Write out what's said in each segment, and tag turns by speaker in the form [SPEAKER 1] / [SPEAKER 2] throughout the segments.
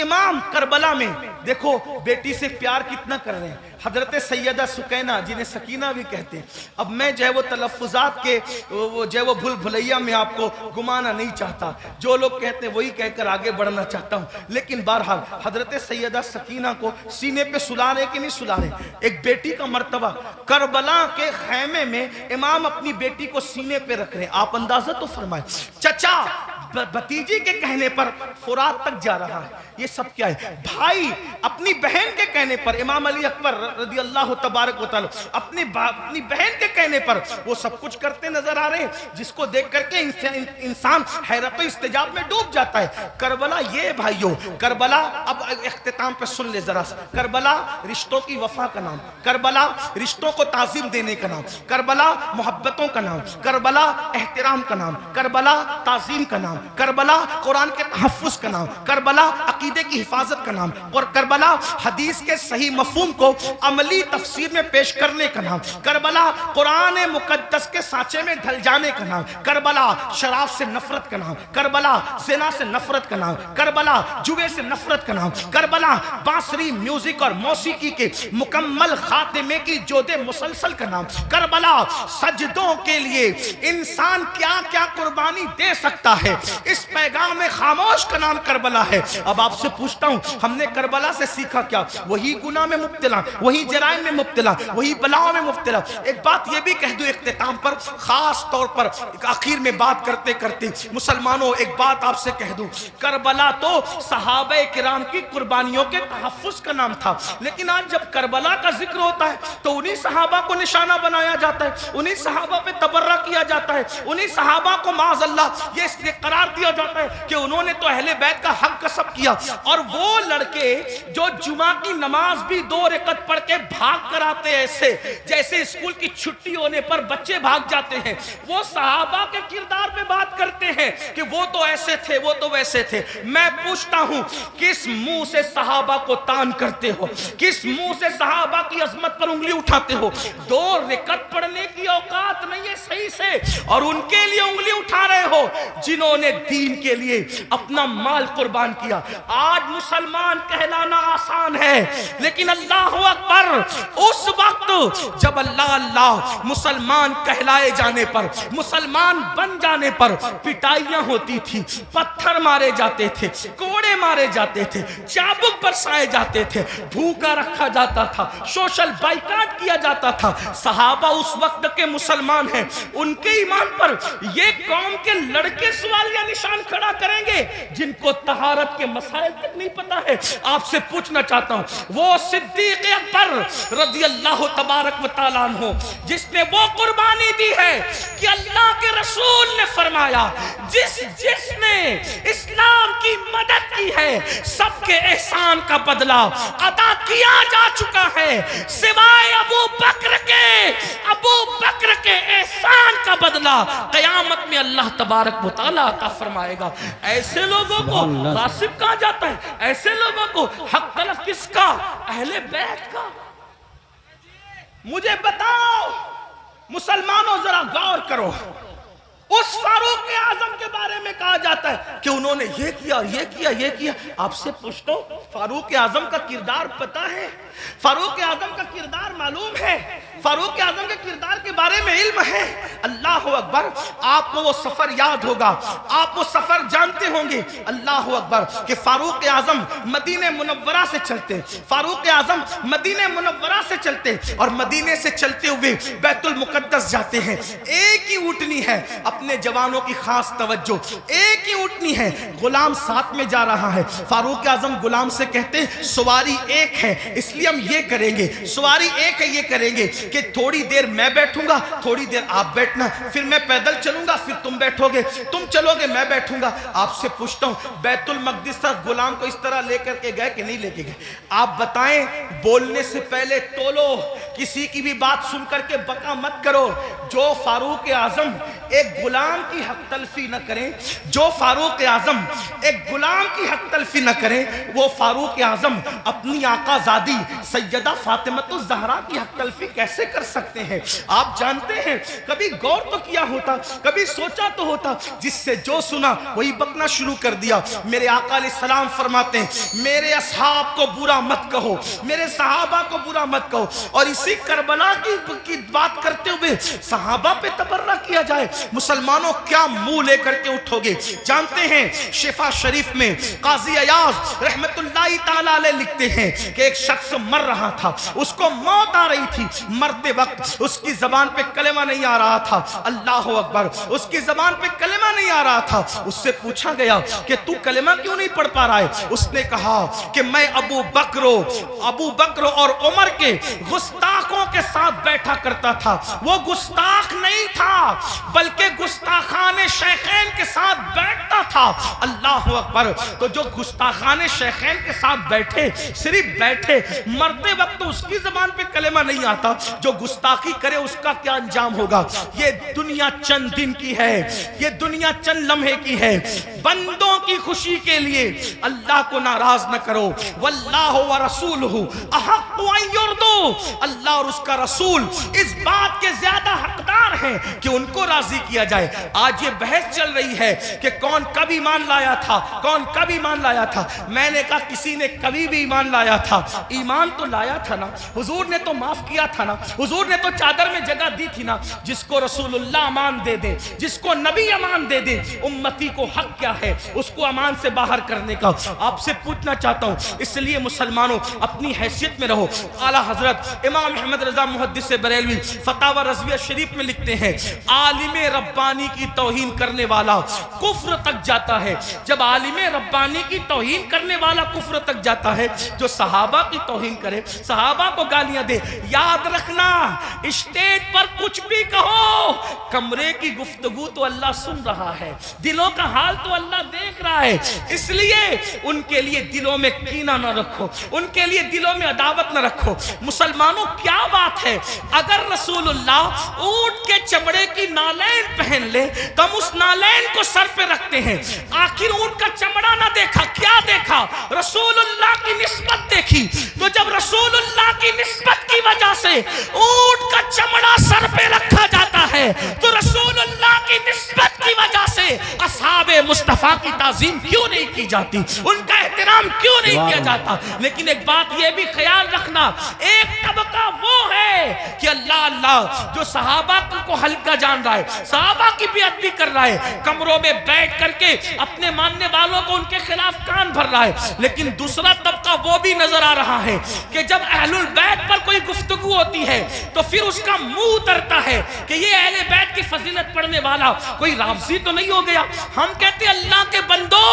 [SPEAKER 1] امام کربلا میں دیکھو بیٹی سے پیار کتنا کر رہے ہیں. حضرت سیدہ سکینہ جنہیں سکینہ بھی کہتے ہیں. اب میں جو ہے وہ تلفظات کے جو ہے وہ بھول بھلیا میں آپ کو گمانا نہیں چاہتا, جو لوگ کہتے ہیں وہی کہہ کر آگے بڑھنا چاہتا ہوں. لیکن بہرحال حضرت سیدہ سکینہ کو سینے پہ سلا رہے کہ نہیں سلا رہے؟ ایک بیٹی کا مرتبہ. کربلا کے خیمے میں امام اپنی بیٹی کو سینے پہ رکھ رہے ہیں. آپ اندازہ تو فرمائیں, چچا بھتیجی کے کہنے پر فرات تک جا رہا ہے. یہ سب کیا ہے؟ بھائی اپنی بہن کے کہنے پر, امام علی اکبر رضی اللہ تبارک و تعالی اپنی بہن کے کہنے پر وہ سب کچھ کرتے نظر آ رہے ہیں جس کو دیکھ کر کے انسان حیرت و استجاب میں ڈوب جاتا ہے. کربلا یہ بھائیوں, کربلا اب اختتام پہ سن لے ذرا. کربلا رشتوں کی وفا کا نام, کربلا رشتوں کو تعظیم دینے کا نام, کربلا محبتوں کا نام, کربلا احترام کا نام, کربلا تعظیم کا نام, کربلا قرآن کے تحفظ کا نام, کربلا عقیدے کی حفاظت کا نام, اور کربلا حدیث کے صحیح مفہوم کو عملی تفسیر میں پیش کرنے کا نام, کربلا قرآن مقدس کے سانچے میں ڈھل جانے کا نام, کربلا شراب سے نفرت کا نام, کربلا زنا سے نفرت کا نام, کربلا جوے سے نفرت کا نام, کربلا بانسری میوزک اور موسیقی کے مکمل خاتمے کی جود مسلسل کا نام, کربلا سجدوں کے لیے انسان کیا کیا قربانی دے سکتا ہے اس پیغام خاموش کا نام کربلا ہے. اب آپ سے پوچھتا ہوں, ہم نے کربلا سے سیکھا کیا؟ وہی گناہ میں مبتلا, وہی جرائم میں مبتلا, وہی بلاؤں میں مبتلا. ایک بات یہ بھی کہہ دوں اختتام پر, خاص طور پر آخر میں بات کرتے کرتے مسلمانوں ایک بات آپ سے کہہ دوں, کربلا تو صحابہ کرام کی قربانیوں کے تحفظ کا نام تھا, لیکن آج جب کربلا کا ذکر ہوتا ہے تو انہی صحابہ کو نشانہ بنایا جاتا ہے, انہی صحابہ پہ تبرہ کیا جاتا ہے, انہی صحابہ کو معاذ اللہ یہ اس لیے قرار دیا جاتا ہے کہ انہوں نے تو اہل بیت کا حق کسب کیا. اور وہ لڑکے جو جمعہ کی نماز بھی 2 رکعت پڑھ کے بھاگ کر آتے ایسے جیسے اسکول کی چھٹی ہونے پر بچے بھاگ جاتے ہیں, وہ صحابہ کے کردار پہ بات کرتے ہیں کہ وہ تو ایسے تھے, وہ تو ویسے تھے. میں پوچھتا ہوں, کس منہ سے صحابہ کو تان کرتے ہو, کس منہ سے صحابہ کی عظمت پر انگلی اٹھاتے ہو؟ 2 رکعت پڑھنے کی اوقات نہیں ہے صحیح سے, اور ان کے لیے انگلی اٹھا رہے ہو جنہوں نے دین کے لیے اپنا مال قربان کیا. آج مسلمان کہلانا آسان ہے, لیکن اللہ اکبر اس وقت جب اللہ اللہ مسلمان کہلائے جانے پر, مسلمان بن جانے پر پٹائیاں ہوتی تھی, پتھر مارے جاتے تھے, کوڑے مارے جاتے تھے, چابک برسائے جاتے تھے, بھوکا رکھا جاتا تھا, سوشل بائیکاٹ کیا جاتا تھا. صحابہ اس وقت کے مسلمان ہیں, ان کے ایمان پر یہ قوم کے لڑکے سوالیہ نشان کھڑا کریں گے جن کو طہارت کے مسائل تک نہیں پتا ہے. آپ سے پوچھنا چاہتا ہوں, وہ صدیق اکبر رضی اللہ تبارک و تعالیٰ عنہ جس نے وہ قربانی دی ہے کہ اللہ کے رسول نے فرمایا, جس نے اسلام کی مدد کی ہے سب کے احسان کا بدلہ ادا کیا جا چکا ہے, سوائے ابو بکر کے احسان کا بدلہ قیامت میں اللہ تبارک و تعالیٰ عطا فرمائے گا. ایسے لوگوں کو غاصب کہا جاتا ہے, ایسے لوگوں کو حق طلب کس کا؟ اہل بیت کا. مجھے بتاؤ مسلمانوں, ذرا غور کرو, اس فاروق اعظم کے بارے میں کہا جاتا ہے کہ انہوں نے یہ کیا, یہ کیا, یہ کیا. آپ سے پوچھتا ہوں, فاروق اعظم کا کردار پتا ہے؟ فاروق اعظم کا کردار معلوم ہے؟ فاروق اعظم کے کردار کے بارے میں علم ہے؟ اللہ اکبر. آپ کو وہ سفر یاد ہوگا, آپ وہ سفر جانتے ہوں گے, اللہ اکبر, کہ فاروق اعظم مدینہ منورہ سے چلتے, فاروق اعظم مدینہ منورہ سے چلتے اور مدینے سے چلتے ہوئے بیت المقدس جاتے ہیں. ایک ہی اونٹنی ہے, اپنے جوانوں کی خاص توجہ, ایک ہی اونٹنی ہے, غلام ساتھ میں جا رہا ہے. فاروق اعظم غلام سے کہتے سواری ایک ہے اس لیے ہم یہ کریں گے, سواری ایک ہے یہ کریں گے کہ تھوڑی دیر میں بیٹھوں گا, تھوڑی دیر آپ بیٹھنا, پھر میں پیدل چلوں گا, پھر تم بیٹھو گے, تم چلو گے میں بیٹھوں گا. آپ سے پوچھتا ہوں, بیت المقدس تک غلام کو اس طرح لے کر کے گئے کہ نہیں لے کے گئے؟ آپ بتائیں. بولنے سے پہلے تولو, کسی کی بھی بات سن کر کے بکا مت کرو. جو فاروق اعظم ایک غلام کی حق تلفی نہ کریں جو فاروق اعظم، ایک غلام کی حق تلفی نہ کریں وہ فاروق اعظم اپنی آقا زادی سیدہ فاطمۃ الزہرا کی حق تلفی کیسے کر سکتے ہیں؟ آپ جانتے ہیں کبھی غور تو کیا ہوتا، کبھی سوچا تو ہوتا، جس سے جو سنا وہی بکنا شروع کر دیا۔ میرے آقا علیہ السلام فرماتے ہیں میرے اصحاب کو برا مت کہو، میرے صحابہ کو برا مت کہو، اور اسی کربلا کی بات کرتے ہوئے صحابہ پہ تبرہ کیا جائے، مسلمانوں کیا منہ لے کر کے اٹھو گے؟ جانتے ہیں شفا شریف میں قاضی ایاز رحمت اللہ تعالی علیہ لکھتے ہیں کہ ایک شخص مر رہا تھا، اس کو موت آ رہی تھی، مرتے وقت اس کی زبان پہ کلمہ نہیں آ رہا تھا، اللہ اکبر، اس کی زبان پہ کلمہ نہیں آ رہا تھا۔ اس سے پوچھا گیا کہ تو کلمہ کیوں نہیں پڑھ پا رہا ہے؟ اس نے کہا کہ میں ابو بکر اور عمر کے گستاخوں کے ساتھ بیٹھا کرتا تھا۔ وہ گستاخ نہیں تھا بلکہ گستاخان شیخین کے ساتھ بیٹھتا تھا، اللہ اکبر۔ تو جو گستاخان شیخین کے ساتھ بیٹھے، صرف بیٹھے، مرتے وقت اس کی زبان پہ کلمہ نہیں آتا، جو گستاخی کرے اس کا کیا انجام ہوگا؟ یہ دنیا چند دن کی ہے، یہ دنیا چند لمحے کی ہے، بندوں کی خوشی کے لیے اللہ کو ناراض نہ کرو۔ واللہ ورسولہ احق ان یرضوا، اللہ اور اس کا رسول اس بات کے زیادہ حقدار ہیں کہ ان کو راضی کیا جائے۔ آج یہ بحث چل رہی ہے کہ کون کب ایمان لایا تھا، کون کب ایمان لایا تھا۔ میں نے کہا کسی نے کبھی بھی ایمان لایا تھا، ایمان تو لایا تھا نا، حضور نے تو معاف کیا تھا نا، حضور نے تو چادر میں جگہ دی تھی نا۔ جس کو رسول اللہ امان دے دے، جس کو نبی امان دے دے، امتی کو حق کیا ہے اس کو امان سے باہر کرنے کا؟ آپ سے پوچھنا چاہتا ہوں، اس لیے مسلمانوں اپنی حیثیت میں رہو۔ اعلیٰ حضرت امام احمد رضا محدث بریلوی فتاوی رضویہ شریف میں لکھتے ہیں عالم ربانی کی توہین کرنے والا کفر تک جاتا ہے۔ جب عالم ربانی کی توہین کرنے والا کفر تک جاتا ہے، جو صحابہ کی توہین کرے، صحابہ کو گالیاں دے، یاد رکھنا اسٹیج پر کچھ بھی کہو، کمرے کی گفتگو تو اللہ سن رہا ہے، دلوں کا حال تو اللہ دیکھ رہا ہے۔ اس لیے ان کے لیے دلوں میں کینہ نہ رکھو، ان کے لیے دلوں میں عداوت نہ رکھو۔ مسلمانوں کیا بات ہے، اگر رسول اللہ اونٹ کے چمڑے کی نالین پہن لے تو ہم اس نالین کو سر پہ رکھتے ہیں۔ آخر اونٹ کا چمڑا نہ دیکھا، کیا دیکھا؟ رسول اللہ کی نسبت دیکھی۔ تو جب رسول اللہ کی نسبت کی وجہ سے اونٹ کا چمڑا سر پہ رکھا جاتا ہے تو رسول اللہ کی نسبت کی وجہ سے اصحاب مصطفیٰ کی تعظیم کیوں نہیں کی جاتی، ان کا احترام کیوں نہیں کیا جاتا؟ لیکن ایک بات یہ بھی خیال رکھنا، ایک طبقہ وہ ہے کہ اللہ جو صحابہ کو ہلکا جان رہا ہے، صحابہ کی بیعت بھی کر رہا ہے، کمروں میں بیٹھ کر کے اپنے ماننے والوں کو ان کے خلاف کان بھر رہا ہے۔ لیکن دوسرا طبقہ وہ بھی نظر آ رہا ہے کہ جب اہل البیت پر کوئی گفتگو ہوتی ہے تو پھر اس کا منہ اترتا ہے کہ یہ اہل بیت کی فضیلت پڑھنے والا کوئی رافضی تو نہیں ہو گیا۔ ہم کہتے ہیں اللہ کے بندو،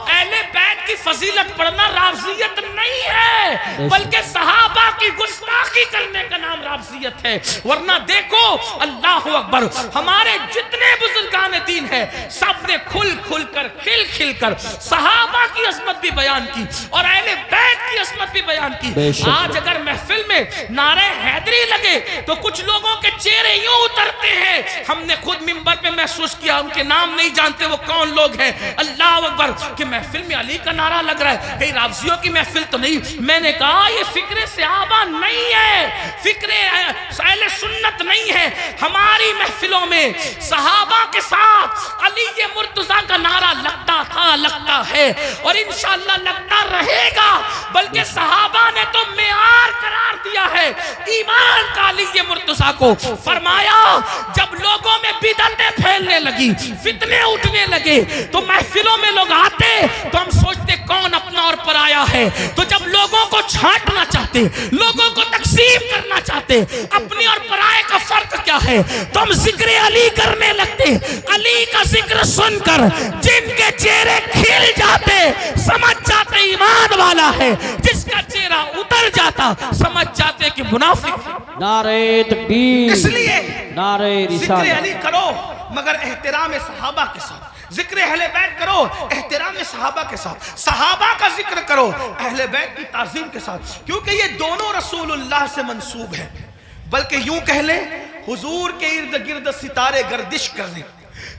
[SPEAKER 1] اہل بیت کی فضیلت پڑھنا رافضیت نہیں ہے بلکہ صحابہ کی گستاخی کرنے کا نام رافضیت ہے۔ ورنہ دیکھو اللہ اکبر، ہمارے جتنے بزرگان دین ہیں سب نے کھل کر صحابہ کی عظمت بھی بیان کی اور اہل بیت کی عظمت بھی بیان کی۔ آج اگر محفل میں نعرہ حیدری لگے تو کچھ لوگوں کے چہرے یوں اترتے ہیں، ہم نے خود منبر پہ محسوس کیا، ان کے نام نہیں جانتے وہ کون لوگ ہیں، اللہ اکبر، کہ محفل میں علی کا نعرہ لگ رہا ہے، کہیں رافضیوں کی محفل تو نہیں۔ میں نے کہا یہ فکر صحابہ نہیں ہے، فکر اہل سنت نہیں ہے۔ ہماری محفلوں میں صحابہ کے ساتھ علی مرتضیٰ کا نعرہ لگتا تھا، لگتا ہے اور انشاءاللہ لگتا رہے گا، بلکہ صحابہ نے تو معیار قرار دیا ہے ایمان کا علی مرتضیٰ کو۔ فرمایا جب لوگوں میں بدعتیں پھیلنے لگی، فتنے اٹھنے لگے تو محفلوں میں لوگ آتے تو ہم سوچتے کون اپنا اور پرایا ہے، تو جب لوگوں کو چھانٹنا چاہتے، لوگوں کو تقسیم کرنا چاہتے، اپنی اور پرائے کا فرق کیا ہے، تو ہم ذکر علی کرنے لگتے۔ علی کا ذکر سن کر جن کے چہرے کھل جاتے سمجھ جاتے ایمان والا ہے، جس کا چہرہ اتر جاتا سمجھ جاتے کہ منافق۔
[SPEAKER 2] نعرہ تکبیر،
[SPEAKER 1] اس لیے
[SPEAKER 2] نعرہ
[SPEAKER 1] ذکر
[SPEAKER 2] رسالت۔
[SPEAKER 1] علی کرو مگر احترام صحابہ کے ساتھ، ذکر اہل بیت کرو احترام صحابہ کے ساتھ، صحابہ کا ذکر کرو اہل بیت کی تعظیم کے ساتھ، کیونکہ یہ دونوں رسول اللہ سے منسوب ہیں۔ بلکہ یوں کہہ لیں حضور کے ارد گرد ستارے گردش کر رہے ہیں،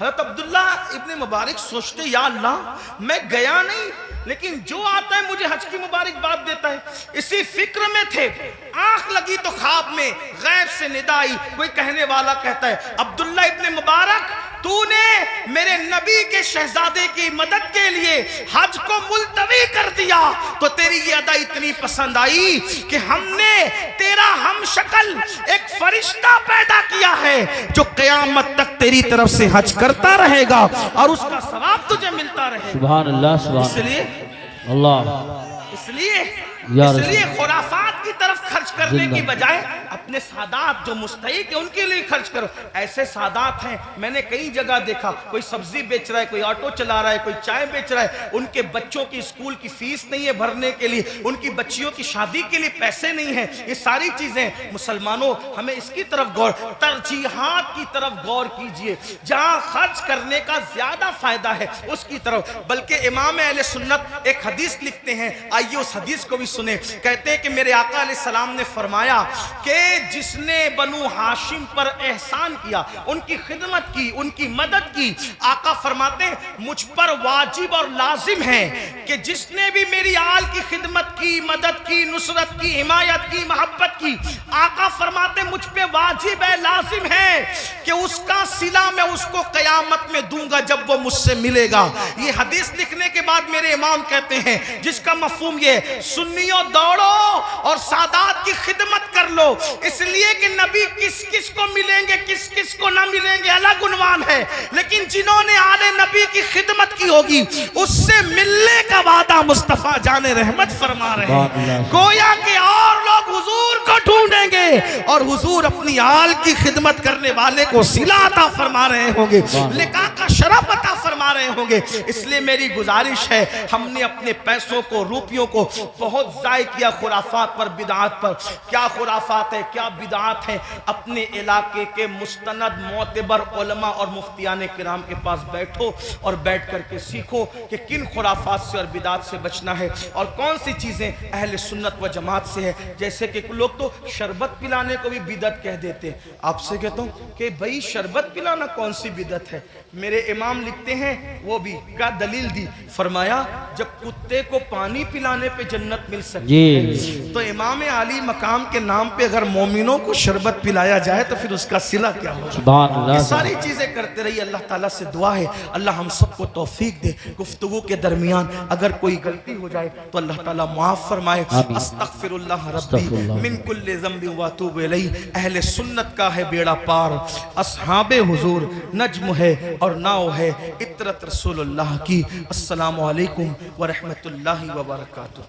[SPEAKER 1] حضرت عبداللہ ابن مبارک سوچتے یا اللہ میں گیا نہیں لیکن جو آتا ہے مجھے حج کی مبارکباد دیتا ہے. اسی فکر میں تھے, آنکھ لگی تو خواب میں غیب سے ندا آئی. کوئی کہنے والا کہتا ہے عبداللہ ابن مبارک تو نے میرے نبی کے شہزادے کی مدد کے لیے حج کو ملتوی کر دیا تو تیری یہ ادا اتنی پسند آئی کہ ہم نے تیرا ہم شکل ایک فرشتہ پیدا کیا ہے جو قیامت تک تیری طرف سے حج کرتا رہے گا اور اس کا ثواب تجھے ملتا رہے گا.
[SPEAKER 2] سبحان اللہ سبحان
[SPEAKER 1] اس لیے
[SPEAKER 2] اللہ
[SPEAKER 1] اس لیے خرافات کی طرف خرچ کرنے کی بجائے اپنے سادات جو مستحق ہیں ان کے لیے خرچ کرو. ایسے سادات ہیں میں نے کئی جگہ دیکھا, کوئی سبزی بیچ رہا ہے, کوئی آٹو چلا رہا ہے, کوئی چائے بیچ رہا ہے, ان کے بچوں کی اسکول کی فیس نہیں ہے بھرنے کے لیے, ان کی بچیوں کی شادی کے لیے پیسے نہیں ہیں. یہ ساری چیزیں مسلمانوں ہمیں اس کی طرف غور, ترجیحات کی طرف غور کیجئے, جہاں خرچ کرنے کا زیادہ فائدہ ہے اس کی طرف. بلکہ امام اہل سنت ایک حدیث لکھتے ہیں, آئیے اس حدیث کو بھی سنیں. کہتے ہیں کہ میرے آقا علیہ السلام نے فرمایا کہ جس نے بنو ہاشم پر احسان کیا, ان کی خدمت کی, ان کی مدد کی, آقا فرماتے ہیں مجھ پر واجب اور لازم ہے کہ جس نے بھی میری آل کی خدمت کی, مدد کی, نصرت کی, حمایت کی, محبت کی, آقا فرماتے ہیں مجھ پہ واجب ہے, لازم ہے کہ اس کا صلہ میں اس کو قیامت میں دوں گا جب وہ مجھ سے ملے گا. یہ حدیث لکھنے کے بعد میرے امام کہتے ہیں جس کا مفہوم یہ, سنیوں دوڑو اور سادات کی خدمت کر لو, اس لیے کہ نبی کس کس کو ملیں گے کس کس کو نہ ملیں گے الگ عنوان ہے, لیکن جنہوں نے آل نبی کی خدمت کی ہوگی اس سے ملنے کا وعدہ مصطفیٰ جان رحمت فرما رہے ہیں. گویا کہ اور لوگ حضور کو ڈھونڈیں گے اور حضور اپنی آل کی خدمت کرنے والے کو صلہ عطا فرما رہے ہوں گے, لقاء کا شرف عطا فرما رہے ہوں گے. اس لیے میری گزارش ہے, ہم نے اپنے پیسوں کو, روپیوں کو بہت ضائع کیا خرافات پر, بدعات پر. کیا خرافات ہے, کیا بدعات ہیں؟ اپنے علاقے کے مستند معتبر علماء اور مفتیان کرام کے پاس بیٹھو اور بیٹھ کر کے سیکھو کہ کن خرافات سے اور بدعات سے بچنا ہے اور کون سی چیزیں اہل سنت و جماعت سے ہے. جیسے کہ لوگ تو شربت پلانے کو بھی بدعت کہہ دیتے ہیں. آپ سے کہتا ہوں کہ بھئی شربت پلانا کون سی بدعت ہے؟ میرے امام لکھتے ہیں, وہ بھی کیا دلیل دی, فرمایا جب کتے کو پانی پلانے پہ جنت مل سکتی ہے تو امام عالی مقام کے نام پہ اگر مومنوں کو شربت پلایا جائے تو پھر اس کا صلہ کیا ہوگا؟ یہ ساری چیزیں کرتے رہیے. اللہ تعالیٰ سے دعا ہے اللہ ہم سب کو توفیق دے. گفتگو کے درمیان اگر کوئی غلطی ہو جائے تو اللہ تعالیٰ معاف فرمائے. استغفر اللہ ربی من کل ذنب واتوب الیہ. اہل سنت کا ہے بیڑا پار, اصحاب حضور نجم ہے اور ناؤ ہے اطرت رسول اللہ کی. السلام علیکم ورحمۃ اللہ وبرکاتہ.